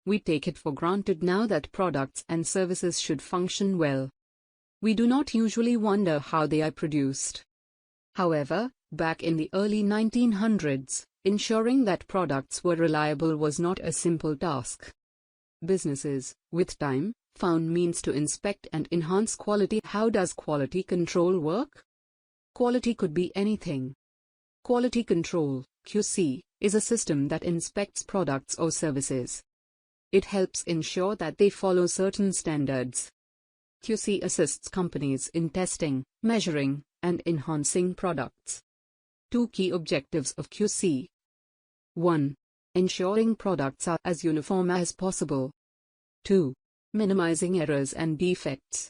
We take it for granted now that products and services should function well. We do not usually wonder how they are produced. However, back in the early 1900s, ensuring that products were reliable was not a simple task. Businesses, with time, found means to inspect and enhance quality. How does quality control work? Quality could be anything. Quality control, QC, is a system that inspects products or services. It helps ensure that they follow certain standards. QC assists companies in testing, measuring, and enhancing products. Two key objectives of QC. 1. Ensuring products are as uniform as possible. 2. Minimizing errors and defects.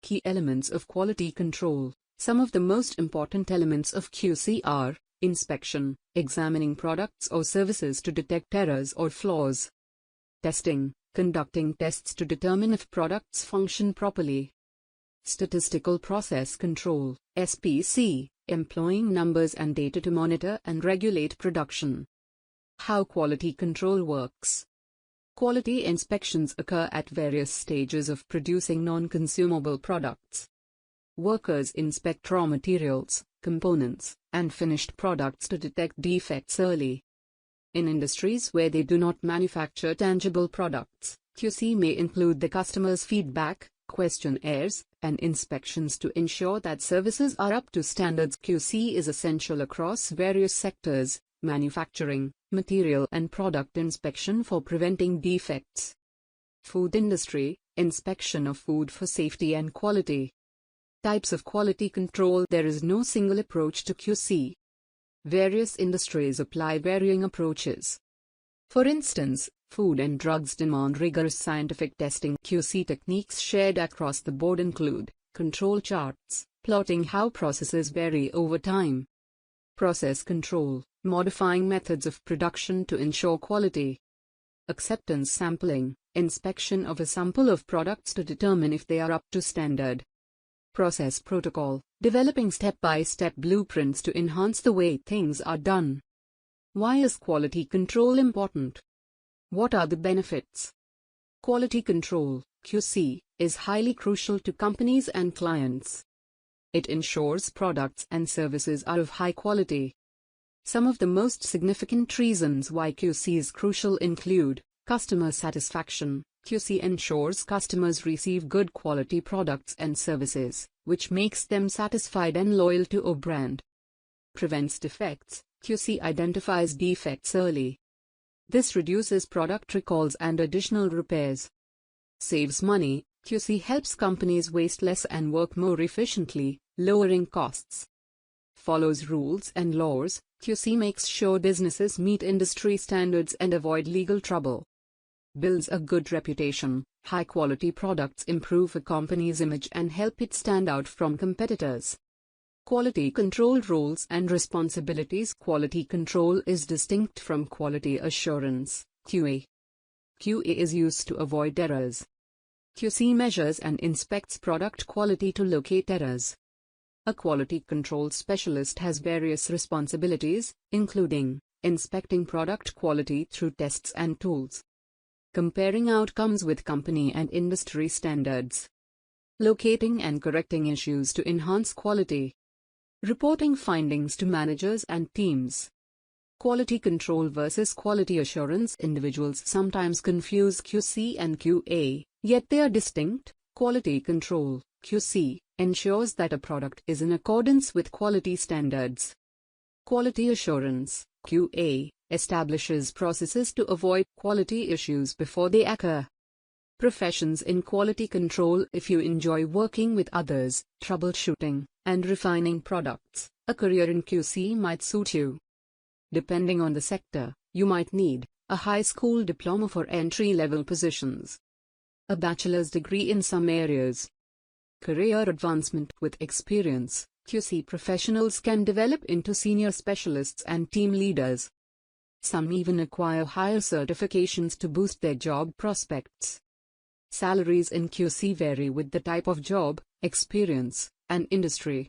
Key elements of quality control. Some of the most important elements of QC are inspection, examining products or services to detect errors or flaws. Testing, conducting tests to determine if products function properly. Statistical process control, SPC, employing numbers and data to monitor and regulate production. How quality control works. Quality inspections occur at various stages of producing non-consumable products. Workers inspect raw materials, components, and finished products to detect defects early. In industries where they do not manufacture tangible products, QC may include the customer's feedback, questionnaires, and inspections to ensure that services are up to standards. QC is essential across various sectors: manufacturing, material and product inspection for preventing defects. Food industry, inspection of food for safety and quality. Types of quality control. There is no single approach to QC. Various industries apply varying approaches. For instance, food and drugs demand rigorous scientific testing. QC techniques shared across the board include control charts, plotting how processes vary over time. Process control, modifying methods of production to ensure quality. Acceptance sampling, inspection of a sample of products to determine if they are up to standard. Process protocol, developing step-by-step blueprints to enhance the way things are done. Why is quality control important? What are the benefits? Quality control, QC, is highly crucial to companies and clients. It ensures products and services are of high quality. Some of the most significant reasons why QC is crucial include customer satisfaction. QC ensures customers receive good quality products and services, which makes them satisfied and loyal to a brand. Prevents defects. QC identifies defects early. This reduces product recalls and additional repairs. Saves money. QC helps companies waste less and work more efficiently, lowering costs. Follows rules and laws. QC makes sure businesses meet industry standards and avoid legal trouble. Builds a good reputation. High-quality products improve a company's image and help it stand out from competitors. Quality control roles and responsibilities. Quality control is distinct from quality assurance, QA. QA is used to avoid errors. QC measures and inspects product quality to locate errors. A quality control specialist has various responsibilities, including inspecting product quality through tests and tools, comparing outcomes with company and industry standards, locating and correcting issues to enhance quality, reporting findings to managers and teams. Quality control versus quality assurance. Individuals sometimes confuse QC and QA, yet they are distinct. Quality control, QC, ensures that a product is in accordance with quality standards. Quality assurance, QA, establishes processes to avoid quality issues before they occur. Professions in quality control. If you enjoy working with others, troubleshooting, and refining products, a career in QC might suit you. Depending on the sector, you might need a high school diploma for entry-level positions, a bachelor's degree in some areas. Career advancement. With experience, QC professionals can develop into senior specialists and team leaders. Some even acquire higher certifications to boost their job prospects. Salaries in QC vary with the type of job, experience, and industry.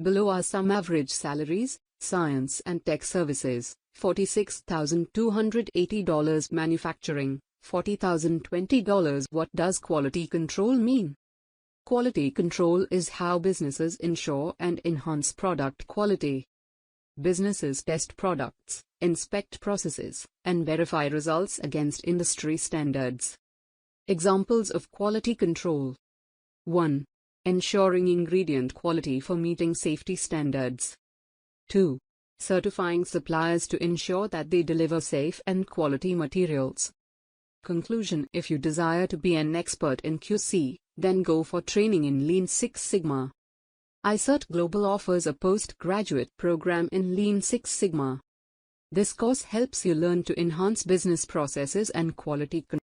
Below are some average salaries. Science and tech services, $46,280. Manufacturing, $40,020. What does quality control mean? Quality control is how businesses ensure and enhance product quality. Businesses test products, inspect processes, and verify results against industry standards. Examples of quality control. 1. Ensuring ingredient quality for meeting safety standards. 2. Certifying suppliers to ensure that they deliver safe and quality materials. Conclusion: if you desire to be an expert in QC, then go for training in Lean Six Sigma. iCertGlobal offers a postgraduate program in Lean Six Sigma. This course helps you learn to enhance business processes and quality control.